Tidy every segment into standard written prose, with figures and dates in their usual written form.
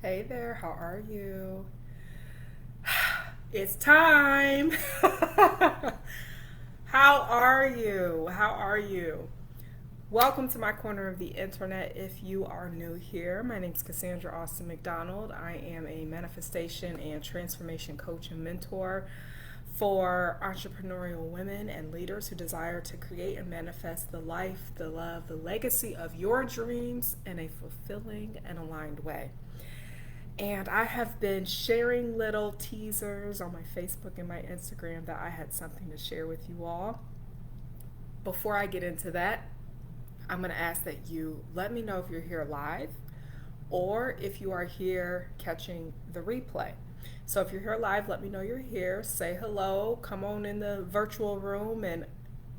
Hey there, how are you? It's time. How are you? How are you? Welcome to my corner of the internet. If you are new here, my name is Cassandra Austin McDonald. I am a manifestation and transformation coach and mentor for entrepreneurial women and leaders who desire to create and manifest the life, the love, the legacy of your dreams in a fulfilling and aligned way. And I have been sharing little teasers on my Facebook and my Instagram that I had something to share with you all. Before I get into that, I'm going to ask that you let me know if you're here live or if you are here catching the replay. So if you're here live, let me know you're here. Say hello. Come on in the virtual room and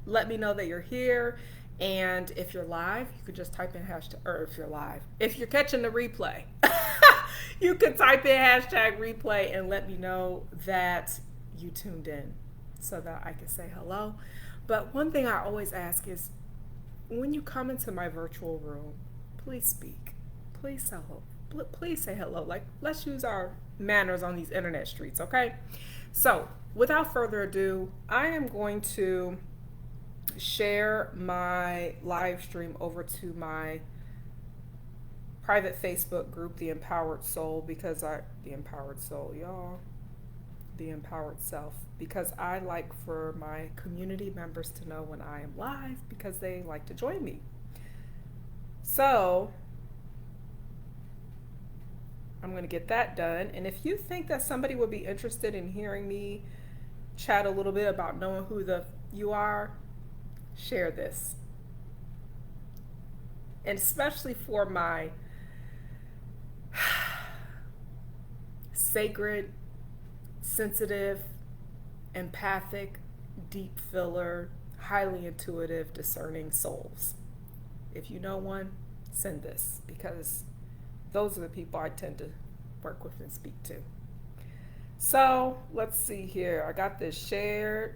let me know that you're here. And if you're live, you could just type in hashtag, or if you're live, if you're catching the replay, you can type in hashtag replay and let me know that you tuned in so that I can say hello. But one thing I always ask is when you come into my virtual room, please speak. Please say hello. Please say hello. Like, let's use our manners on these internet streets, okay? So, without further ado, I am going to share my live stream over to my private Facebook group, The Empowered Soul, the Empowered Soul, y'all, the Empowered Self, because I like for my community members to know when I am live because they like to join me. So I'm going to get that done. And if you think that somebody would be interested in hearing me chat a little bit about knowing who you are, share this. And especially for my sacred, sensitive, empathic, deep filler, highly intuitive, discerning souls. If you know one, send this because those are the people I tend to work with and speak to. So let's see here. I got this shared.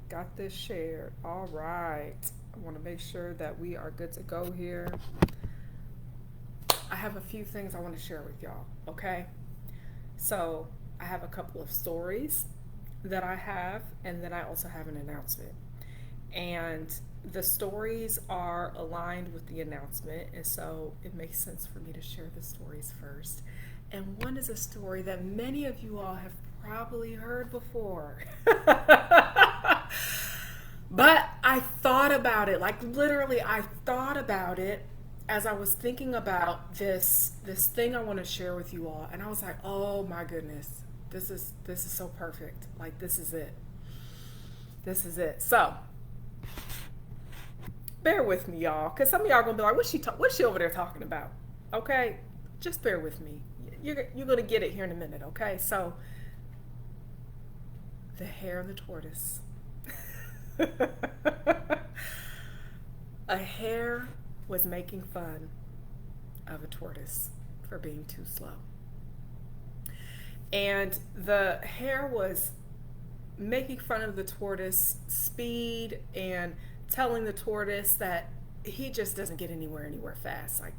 Got this shared. All right. I want to make sure that we are good to go here. I have a few things I want to share with y'all, okay? So I have a couple of stories that I have, and then I also have an announcement. And the stories are aligned with the announcement, and so it makes sense for me to share the stories first. And one is a story that many of you all have probably heard before. But I thought about it, like literally I thought about it as I was thinking about this thing I want to share with you all. And I was like, oh my goodness, this is so perfect. Like this is it. This is it. So bear with me, y'all, because some of y'all are gonna be like, what's she over there talking about? Okay, just bear with me. You're gonna get it here in a minute, okay? So the hare and the tortoise. A hare was making fun of a tortoise for being too slow. And the hare was making fun of the tortoise speed and telling the tortoise that he just doesn't get anywhere fast. Like,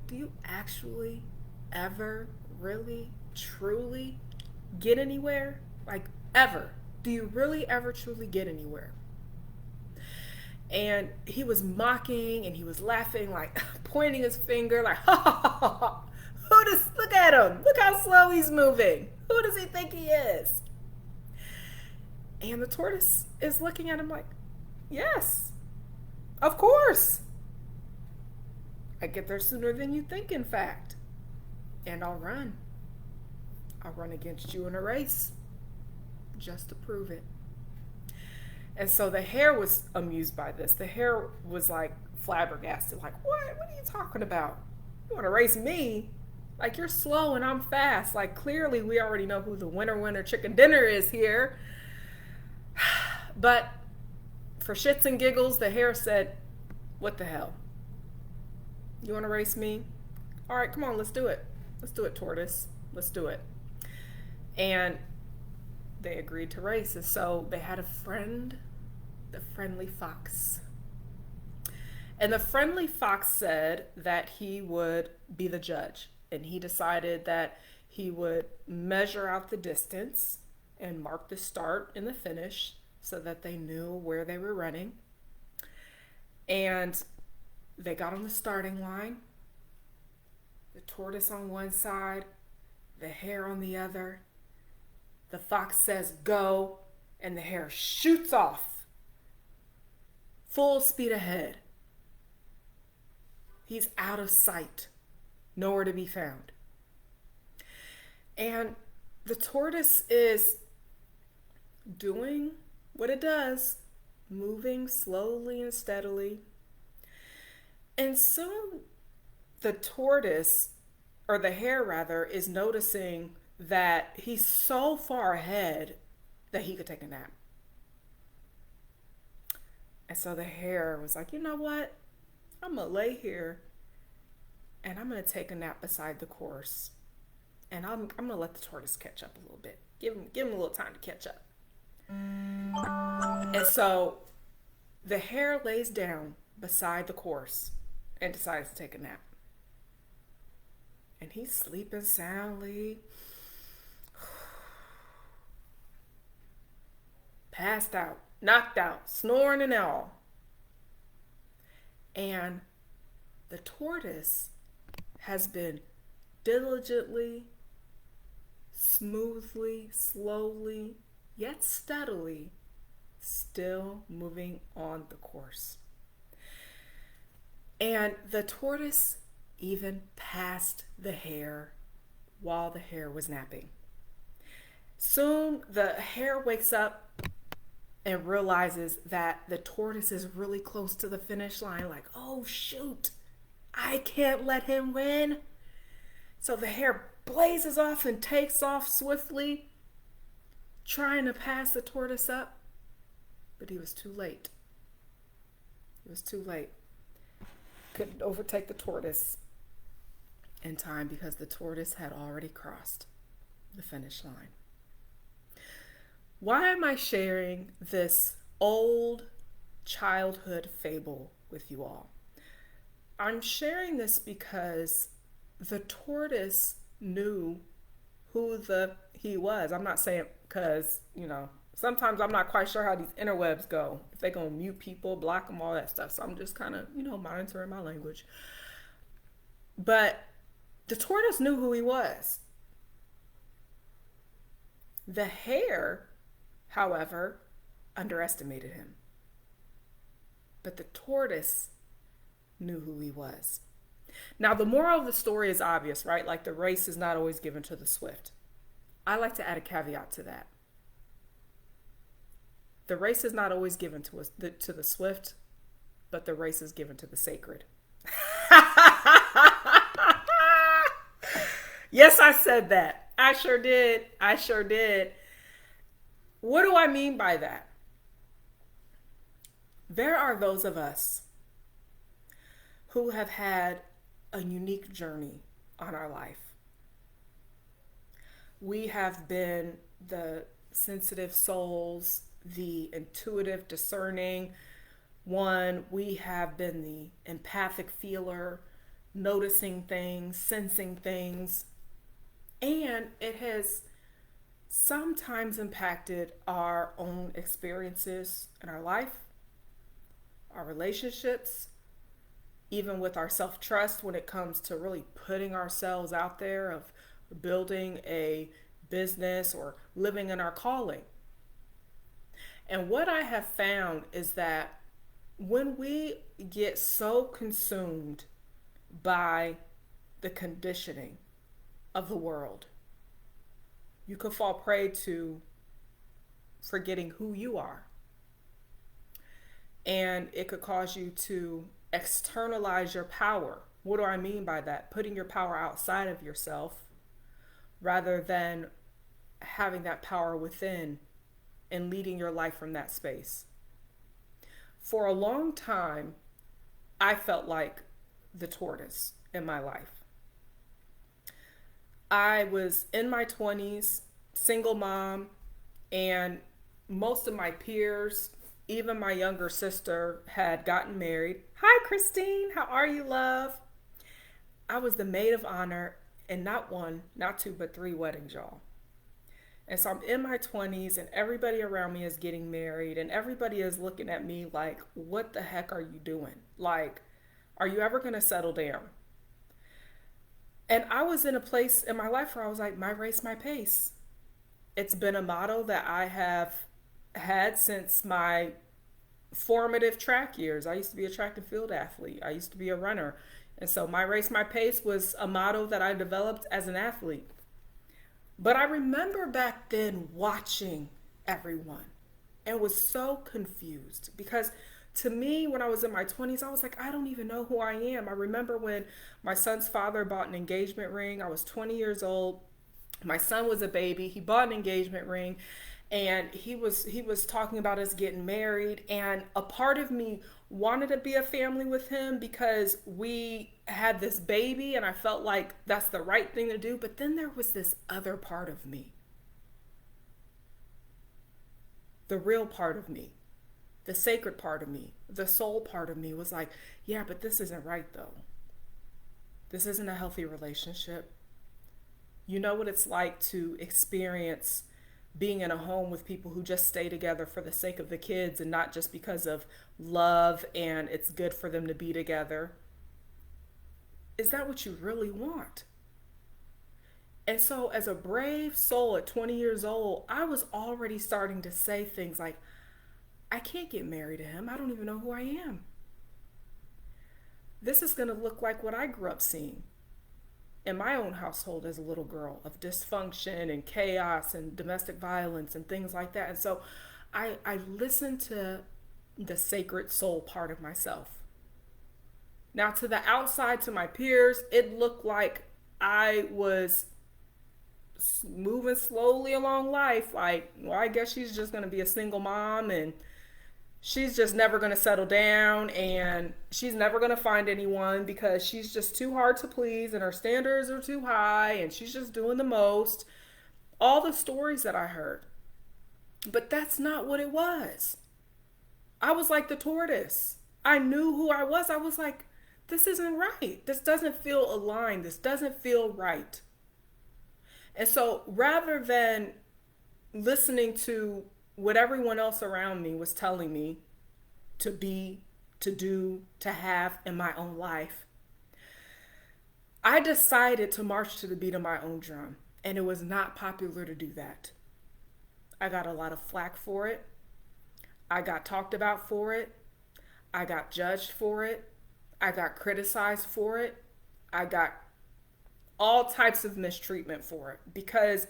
do you actually ever really truly get anywhere? Like, ever? Do you really ever truly get anywhere? And he was mocking and he was laughing, like pointing his finger, like, ha ha ha ha ha. Look at him. Look how slow he's moving. Who does he think he is? And the tortoise is looking at him like, yes, of course. I get there sooner than you think, in fact. And I'll run. I'll run against you in a race just to prove it. And so the hare was amused by this. The hare was like flabbergasted, like, what are you talking about? You want to race me? Like, you're slow and I'm fast. Like, clearly we already know who the winner chicken dinner is here. But for shits and giggles, the hare said, what the hell? You want to race me? All right, come on, let's do it. Let's do it, tortoise. Let's do it. And they agreed to race. And so they had a friend, the friendly fox. And the friendly fox said that he would be the judge. And he decided that he would measure out the distance and mark the start and the finish so that they knew where they were running. And they got on the starting line, the tortoise on one side, the hare on the other. The fox says go, and the hare shoots off, full speed ahead. He's out of sight, nowhere to be found. And the tortoise is doing what it does, moving slowly and steadily. And soon the tortoise, or the hare rather, is noticing that he's so far ahead that he could take a nap. And so the hare was like, you know what? I'm going to lay here and I'm going to take a nap beside the course. And I'm going to let the tortoise catch up a little bit. Give him a little time to catch up. And so the hare lays down beside the course and decides to take a nap. And he's sleeping soundly. Passed out, knocked out, snoring and all. And the tortoise has been diligently, smoothly, slowly, yet steadily, still moving on the course. And the tortoise even passed the hare while the hare was napping. Soon the hare wakes up and realizes that the tortoise is really close to the finish line, like, oh shoot, I can't let him win. So the hare blazes off and takes off swiftly, trying to pass the tortoise up, but he was too late. It was too late. Couldn't overtake the tortoise in time because the tortoise had already crossed the finish line. Why am I sharing this old childhood fable with you all? I'm sharing this because the tortoise knew who he was. I'm not saying because, sometimes I'm not quite sure how these interwebs go. If they're going to mute people, block them, all that stuff. So I'm just kind of, monitoring my language. But the tortoise knew who he was. The hare, however, underestimated him. But the tortoise knew who he was. Now, the moral of the story is obvious, right? Like, the race is not always given to the swift. I like to add a caveat to that. The race is not always given to the swift, but the race is given to the sacred. Yes, I said that. I sure did. What do I mean by that? There are those of us who have had a unique journey on our life. We have been the sensitive souls, the intuitive, discerning one. We have been the empathic feeler, noticing things, sensing things. And it has sometimes impacted our own experiences in our life, our relationships, even with our self-trust when it comes to really putting ourselves out there, of building a business or living in our calling. And what I have found is that when we get so consumed by the conditioning of the world, you could fall prey to forgetting who you are. And it could cause you to externalize your power. What do I mean by that? Putting your power outside of yourself rather than having that power within and leading your life from that space. For a long time, I felt like the tortoise in my life. I was in my 20s, single mom, and most of my peers, even my younger sister had gotten married. Hi, Christine. How are you, love? I was the maid of honor in not one, not two, but three weddings, y'all. And so I'm in my 20s, and everybody around me is getting married, and everybody is looking at me like, what the heck are you doing? Like, are you ever going to settle down? And I was in a place in my life where I was like, my race, my pace. It's been a motto that I have had since my formative track years. I used to be a track and field athlete. I used to be a runner. And so my race, my pace was a motto that I developed as an athlete. But I remember back then watching everyone and was so confused because to me, when I was in my 20s, I was like, I don't even know who I am. I remember when my son's father bought an engagement ring. I was 20 years old. My son was a baby. He bought an engagement ring and he was talking about us getting married, and a part of me wanted to be a family with him because we had this baby and I felt like that's the right thing to do. But then there was this other part of me, the real part of me, the sacred part of me, the soul part of me was like, yeah, but this isn't right though. This isn't a healthy relationship. You know what it's like to experience being in a home with people who just stay together for the sake of the kids and not just because of love and it's good for them to be together. Is that what you really want? And so as a brave soul at 20 years old, I was already starting to say things like, I can't get married to him. I don't even know who I am. This is going to look like what I grew up seeing in my own household as a little girl, of dysfunction and chaos and domestic violence and things like that. And so I listened to the sacred soul part of myself. Now, to the outside, to my peers, it looked like I was moving slowly along life. Like, well, I guess she's just going to be a single mom and she's just never going to settle down and she's never going to find anyone because she's just too hard to please and her standards are too high and she's just doing the most. All the stories that I heard. But that's not what it was. I was like the tortoise. I knew who I was. I was like, this isn't right. This doesn't feel aligned. This doesn't feel right. And so rather than listening to what everyone else around me was telling me to be, to do, to have in my own life, I decided to march to the beat of my own drum. And it was not popular to do that. I got a lot of flack for it. I got talked about for it. I got judged for it. I got criticized for it. I got all types of mistreatment for it because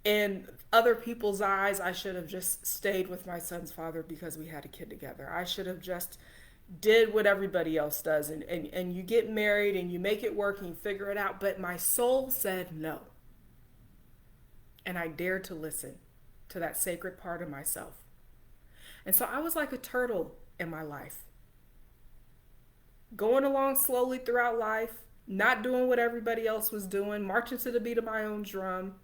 in other people's eyes, I should have just stayed with my son's father because we had a kid together. I should have just did what everybody else does. And you get married and you make it work and you figure it out. But my soul said no. And I dared to listen to that sacred part of myself. And so I was like a turtle in my life. Going along slowly throughout life, not doing what everybody else was doing, marching to the beat of my own drum.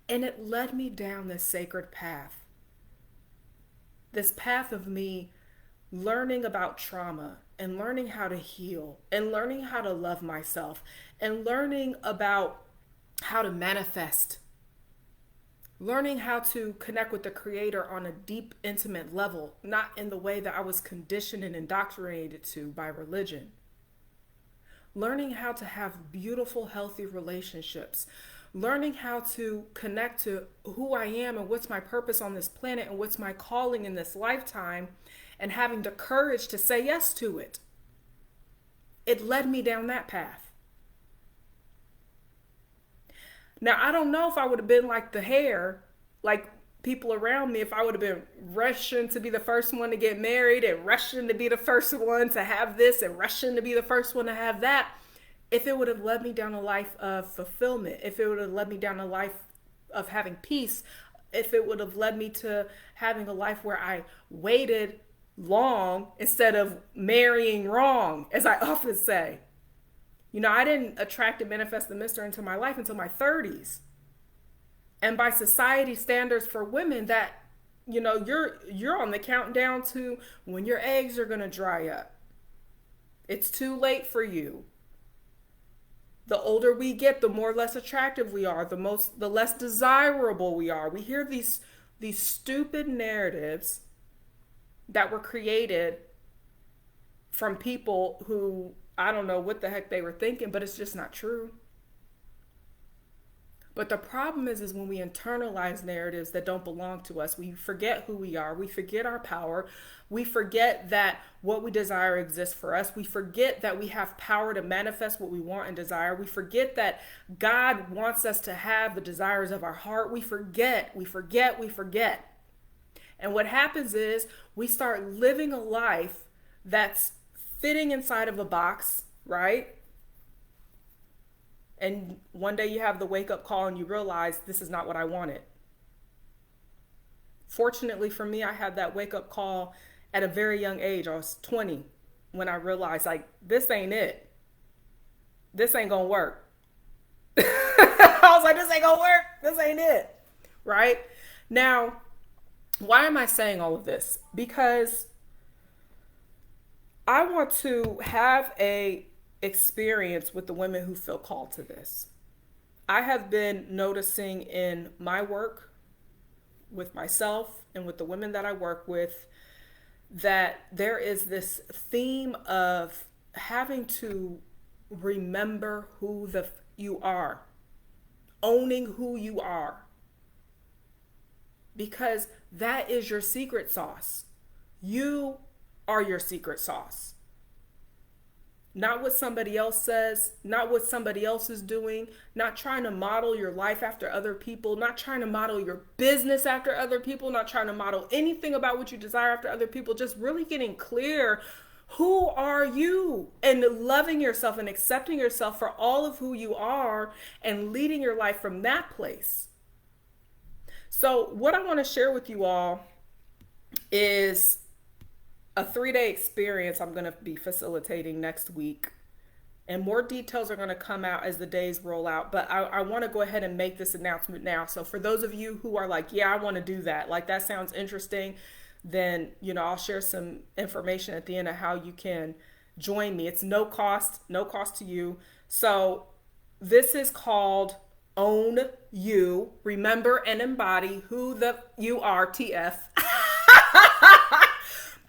And it led me down this sacred path. This path of me learning about trauma and learning how to heal and learning how to love myself and learning about how to manifest. Learning how to connect with the Creator on a deep, intimate level, not in the way that I was conditioned and indoctrinated to by religion. Learning how to have beautiful, healthy relationships. Learning how to connect to who I am and what's my purpose on this planet and what's my calling in this lifetime, and having the courage to say yes to it. It led me down that path. Now, I don't know if I would have been like the hare, like people around me, if I would have been rushing to be the first one to get married and rushing to be the first one to have this and rushing to be the first one to have that. If it would have led me down a life of fulfillment, if it would have led me down a life of having peace, if it would have led me to having a life where I waited long instead of marrying wrong, as I often say. You know, I didn't attract and manifest the mister into my life until my 30s. And by society standards for women, that you're on the countdown to when your eggs are going to dry up. It's too late for you. The older we get, the more less attractive we are, the less desirable we are. We hear these stupid narratives that were created from people who, I don't know what the heck they were thinking, but it's just not true. But the problem is when we internalize narratives that don't belong to us, we forget who we are. We forget our power. We forget that what we desire exists for us. We forget that we have power to manifest what we want and desire. We forget that God wants us to have the desires of our heart. We forget. And what happens is we start living a life that's fitting inside of a box, right? And one day you have the wake up call and you realize this is not what I wanted. Fortunately for me, I had that wake up call at a very young age. I was 20 when I realized, like, this ain't it. This ain't gonna work. I was like, this ain't gonna work. This ain't it. Right? Now, why am I saying all of this? Because I want to have a experience with the women who feel called to this. I have been noticing in my work with myself and with the women that I work with that there is this theme of having to remember who you are, owning who you are, because that is your secret sauce. You are your secret sauce. Not what somebody else says, not what somebody else is doing, not trying to model your life after other people, not trying to model your business after other people, not trying to model anything about what you desire after other people, just really getting clear, who are you? And loving yourself and accepting yourself for all of who you are and leading your life from that place. So what I want to share with you all is a 3-day experience I'm going to be facilitating next week. And more details are going to come out as the days roll out. But I want to go ahead and make this announcement now. So for those of you who are like, yeah, I want to do that, like that sounds interesting, then, I'll share some information at the end of how you can join me. It's no cost to you. So this is called Own You. Remember and embody who you are, TF.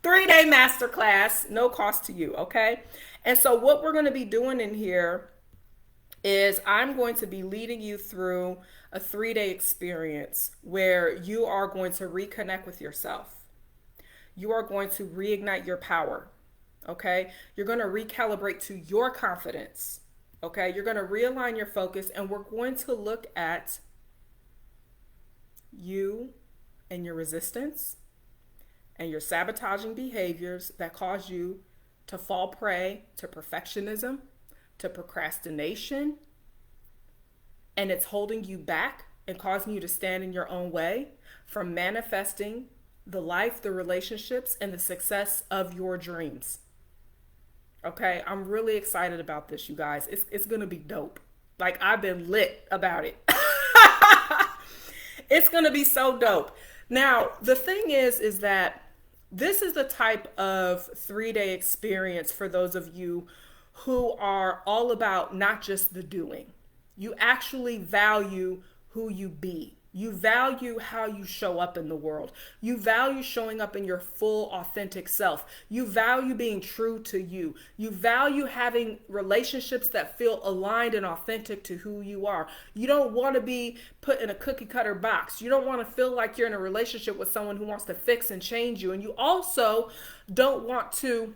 3-day masterclass, no cost to you, okay? And so what we're going to be doing in here is I'm going to be leading you through a 3-day experience where you are going to reconnect with yourself. You are going to reignite your power, okay? You're going to recalibrate to your confidence, okay? You're going to realign your focus, and we're going to look at you and your resistance and your sabotaging behaviors that cause you to fall prey to perfectionism, to procrastination, and it's holding you back and causing you to stand in your own way from manifesting the life, the relationships, and the success of your dreams. Okay, I'm really excited about this, you guys. It's gonna be dope. Like, I've been lit about it. It's gonna be so dope. Now, the thing is that this is the type of 3-day experience for those of you who are all about not just the doing. You actually value who you be. You value how you show up in the world. You value showing up in your full, authentic self. You value being true to you. You value having relationships that feel aligned and authentic to who you are. You don't want to be put in a cookie cutter box. You don't want to feel like you're in a relationship with someone who wants to fix and change you. And you also don't want to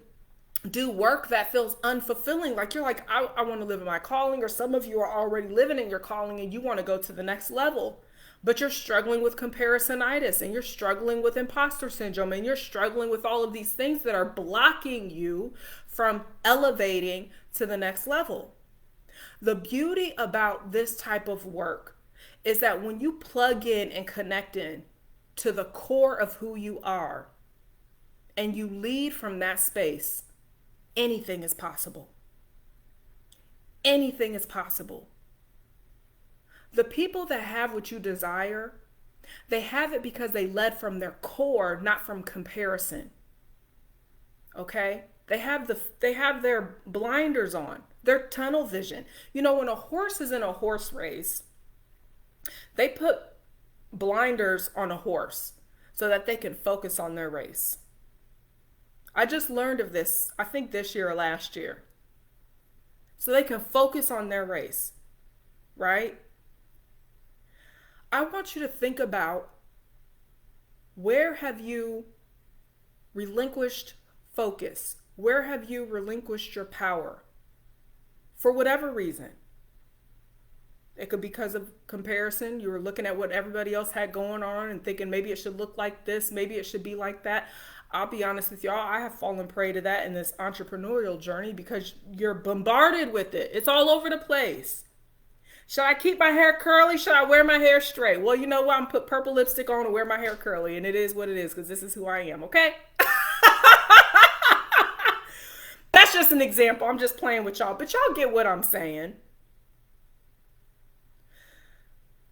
do work that feels unfulfilling. Like you're like, I want to live in my calling, or some of you are already living in your calling and you want to go to the next level. But you're struggling with comparisonitis, and you're struggling with imposter syndrome, and you're struggling with all of these things that are blocking you from elevating to the next level. The beauty about this type of work is that when you plug in and connect in to the core of who you are, and you lead from that space, anything is possible. Anything is possible. The people that have what you desire, They have it because they led from their core, not from comparison. Okay? They have their blinders on, their tunnel vision. You know, when a horse is in a horse race, they put blinders on a horse so that they can focus on their race. I just learned of this, I think this year or last year. So they can focus on their race, right? I want you to think about, where have you relinquished focus? Where have you relinquished your power? For whatever reason. It could be because of comparison. You were looking at what everybody else had going on and thinking maybe it should look like this, maybe it should be like that. I'll be honest with y'all, I have fallen prey to that in this entrepreneurial journey because you're bombarded with it. It's all over the place. Should I keep my hair curly? Should I wear my hair straight? Well, you know what? I'm put purple lipstick on and wear my hair curly, and it is what it is because this is who I am, okay? That's just an example. I'm just playing with y'all, but y'all get what I'm saying.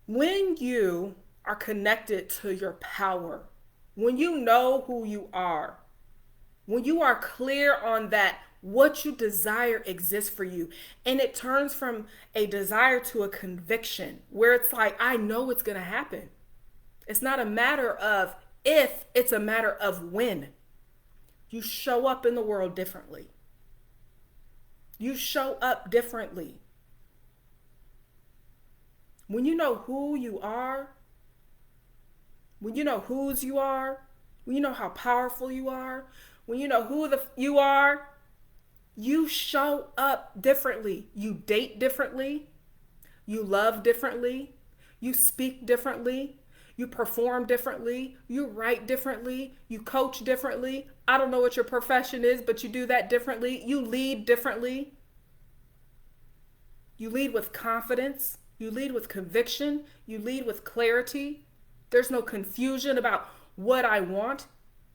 When you are connected to your power, when you know who you are, when you are clear on that, what you desire exists for you, and it turns from a desire to a conviction where it's like, I know it's going to happen. It's not a matter of if, it's a matter of when. You show up in the world differently. You show up differently. When you know who you are, when you know whose you are, when you know how powerful you are, when you know who you are, you show up differently. You date differently. You love differently. You speak differently. You perform differently. You write differently. You coach differently. I don't know what your profession is, but you do that differently. You lead differently. You lead with confidence. You lead with conviction. You lead with clarity. There's no confusion about what I want.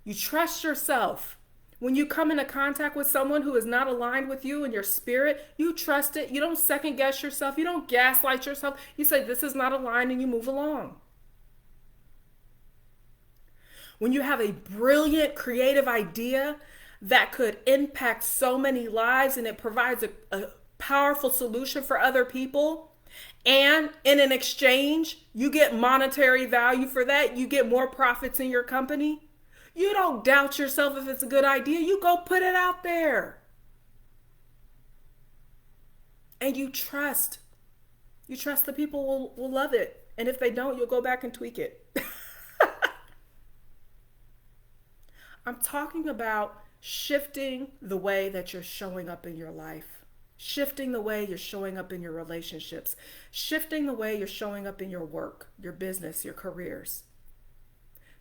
You trust yourself. When you come into contact with someone who is not aligned with you and your spirit, you trust it. You don't second guess yourself. You don't gaslight yourself. You say, this is not aligned, and you move along. When you have a brilliant creative idea that could impact so many lives and it provides a powerful solution for other people, and in an exchange, you get monetary value for that, you get more profits in your company, you don't doubt yourself if it's a good idea. You go put it out there. And you trust. You trust the people will love it. And if they don't, you'll go back and tweak it. I'm talking about shifting the way that you're showing up in your life. Shifting the way you're showing up in your relationships. Shifting the way you're showing up in your work, your business, your careers.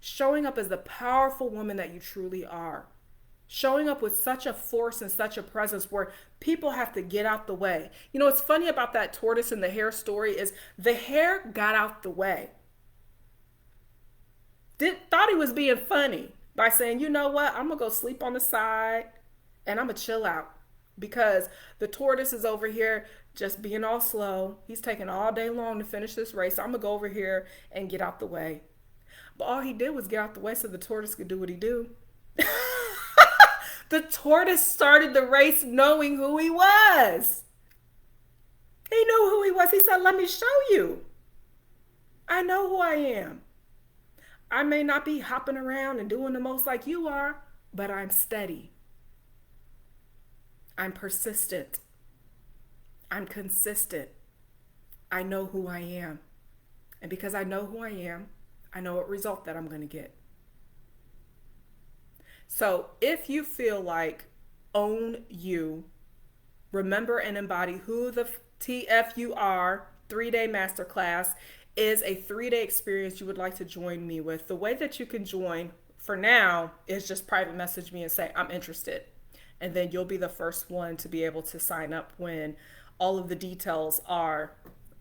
Showing up as the powerful woman that you truly are. Showing up with such a force and such a presence where people have to get out the way. You know, what's funny about that tortoise and the hare story is the hare got out the way. Thought he was being funny by saying, you know what, I'm going to go sleep on the side and I'm going to chill out. Because the tortoise is over here just being all slow. He's taking all day long to finish this race. So I'm going to go over here and get out the way. But all he did was get out the way so the tortoise could do what he do. The tortoise started the race knowing who he was. He knew who he was. He said, let me show you. I know who I am. I may not be hopping around and doing the most like you are, but I'm steady. I'm persistent. I'm consistent. I know who I am. And because I know who I am, I know what result that I'm going to get. So if you feel like own you, remember and embody who the TF you are, 3-day masterclass is a 3-day experience you would like to join me with. The way that you can join for now is just private message me and say, I'm interested. And then you'll be the first one to be able to sign up when all of the details are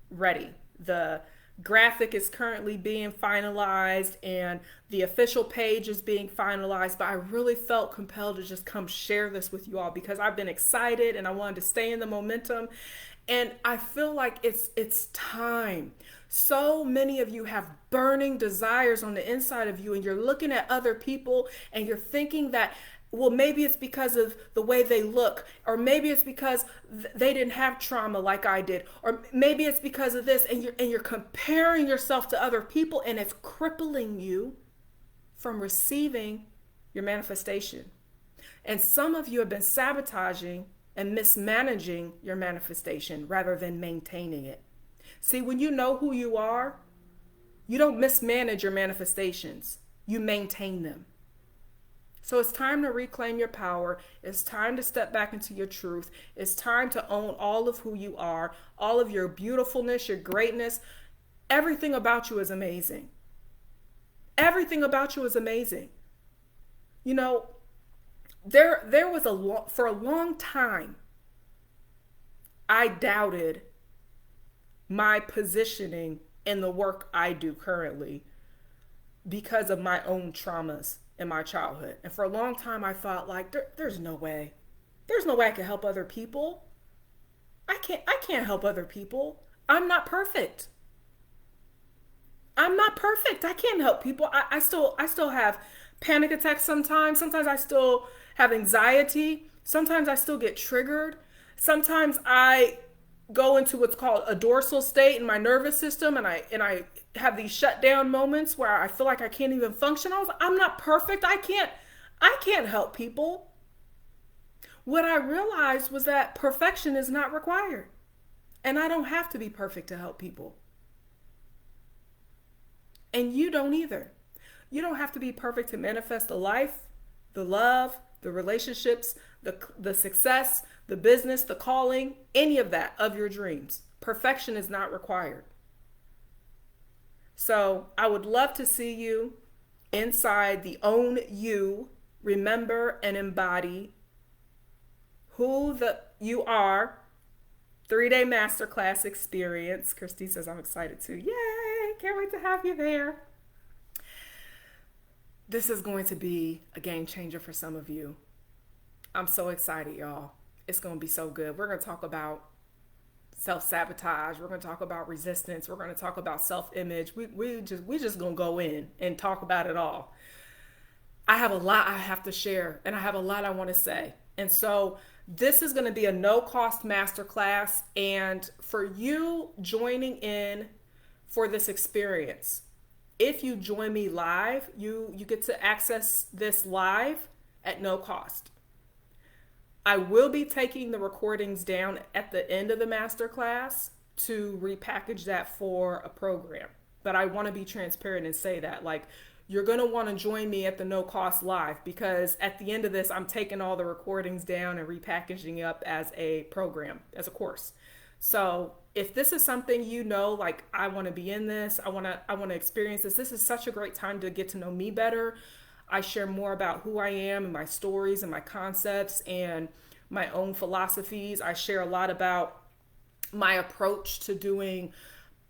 ready. The graphic is currently being finalized and the official page is being finalized, but I really felt compelled to just come share this with you all because I've been excited and I wanted to stay in the momentum. And I feel like it's time. So many of you have burning desires on the inside of you, and you're looking at other people and you're thinking that, well, maybe it's because of the way they look, or maybe it's because they didn't have trauma like I did, or maybe it's because of this, and you're comparing yourself to other people, and it's crippling you from receiving your manifestation. And some of you have been sabotaging and mismanaging your manifestation rather than maintaining it. See, when you know who you are, you don't mismanage your manifestations, you maintain them. So it's time to reclaim your power. It's time to step back into your truth. It's time to own all of who you are, all of your beautifulness, your greatness. Everything about you is amazing. Everything about you is amazing. You know, there was for a long time, I doubted my positioning in the work I do currently because of my own traumas in my childhood. And for a long time, I thought like, there's no way. There's no way I can help other people. I can't help other people. I'm not perfect. I'm not perfect. I can't help people. I still have panic attacks sometimes. Sometimes I still have anxiety. Sometimes I still get triggered. Sometimes I go into what's called a dorsal state in my nervous system, and I have these shutdown moments where I feel like I can't even function. I'm not perfect. I can't help people. What I realized was that perfection is not required, and I don't have to be perfect to help people. And you don't either. You don't have to be perfect to manifest the life, the love, the relationships, the success, the business, the calling, any of that of your dreams. Perfection is not required. So I would love to see you inside the Own You, Remember and Embody Who You Are 3-day masterclass experience. Christy says, I'm excited too. Yay! Can't wait to have you there. This is going to be a game changer for some of you. I'm so excited, y'all. It's going to be so good. We're going to talk about self-sabotage. We're going to talk about resistance. We're going to talk about self-image. We just going to go in and talk about it all. I have a lot I have to share, and I have a lot I want to say. And so this is going to be a no-cost masterclass. And for you joining in for this experience, if you join me live, you get to access this live at no cost. I will be taking the recordings down at the end of the masterclass to repackage that for a program. But I want to be transparent and say that, like, you're going to want to join me at the no cost live, because at the end of this, I'm taking all the recordings down and repackaging it up as a program, as a course. So if this is something, like, I want to be in this, I want to experience this. This is such a great time to get to know me better. I share more about who I am and my stories and my concepts and my own philosophies. I share a lot about my approach to doing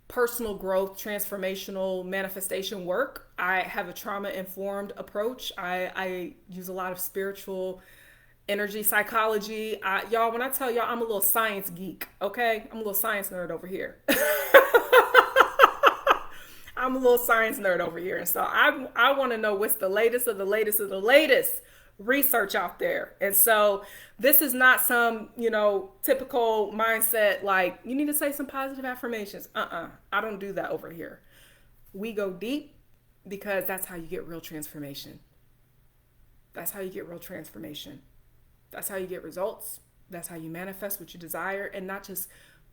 personal growth, transformational manifestation work. I have a trauma-informed approach. I use a lot of spiritual energy psychology. Y'all, when I tell y'all I'm a little science geek, okay? I'm a little science nerd over here. I'm a little science nerd over here. And so I want to know what's the latest of the latest of the latest research out there. And so this is not some, typical mindset like you need to say some positive affirmations. I don't do that over here. We go deep because that's how you get real transformation. That's how you get real transformation. That's how you get results. That's how you manifest what you desire, and not just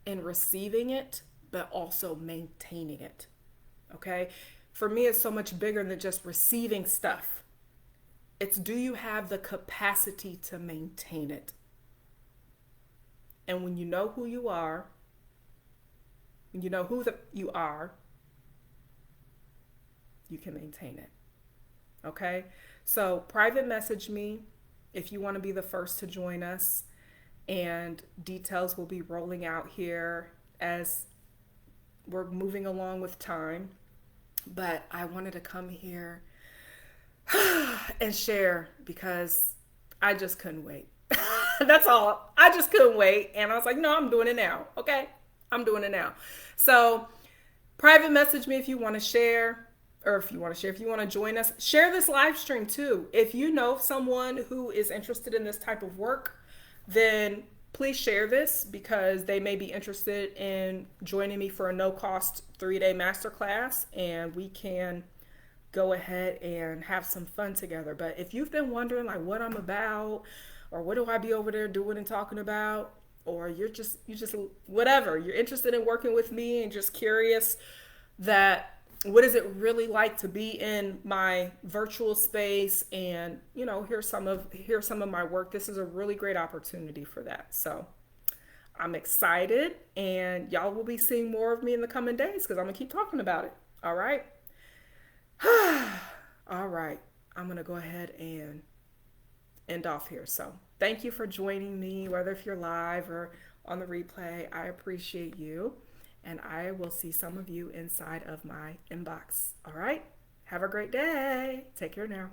in receiving it, but also maintaining it. Okay? For me, it's so much bigger than just receiving stuff. It's, do you have the capacity to maintain it? And when you know who you are, when you know you are, you can maintain it. Okay? So private message me if you want to be the first to join us, and details will be rolling out here as we're moving along with time, but I wanted to come here and share because I just couldn't wait. That's all. I just couldn't wait. And I was like, no, I'm doing it now. Okay. I'm doing it now. So, private message me if you want to share, or if you want to share, if you want to join us. Share this live stream too. If you know someone who is interested in this type of work, then please share this because they may be interested in joining me for a no-cost 3-day masterclass, and we can go ahead and have some fun together. But if you've been wondering like what I'm about, or what do I be over there doing and talking about, or you just whatever, you're interested in working with me and just curious that what is it really like to be in my virtual space and here's some of my work. This is a really great opportunity for that. So I'm excited, and y'all will be seeing more of me in the coming days because I'm gonna keep talking about it. All right. All right, I'm gonna go ahead and end off here. So thank you for joining me, whether if you're live or on the replay. I appreciate you, and I will see some of you inside of my inbox. All right, have a great day. Take care now.